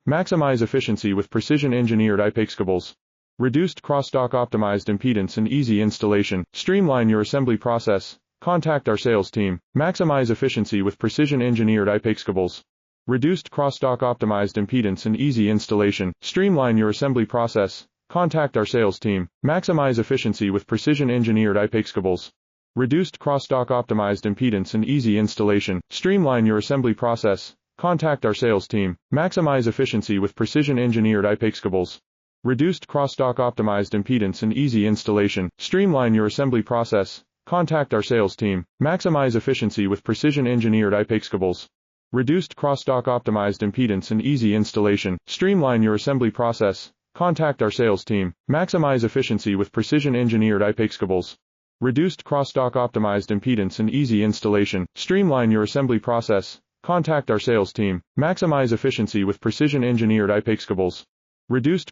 Maximize efficiency with precision-engineered IPACE cables. Reduced crosstalk optimized impedance and easy installation. Streamline your assembly process. Contact our sales team. Maximize efficiency with precision-engineered IPACE cables. Reduced crosstalk optimized impedance and easy installation. Streamline your assembly process. Contact our sales team. Maximize efficiency with precision-engineered IPACE cables. Reduced crosstalk optimized impedance and easy installation. Streamline your assembly process. Contact our sales team. Maximize efficiency with precision-engineered IPACE cables. Reduced crosstalk optimized impedance and easy installation. Streamline your assembly process. Contact our sales team. Maximize efficiency with precision-engineered IPACE cables. Reduced crosstalk optimized impedance and easy installation. Streamline your assembly process. Contact our sales team. Maximize efficiency with precision-engineered IPACE cables. Reduced crosstalk optimized impedance and easy installation. Streamline your assembly process. Contact our sales team. Maximize efficiency with precision-engineered IPACE cables. Reduced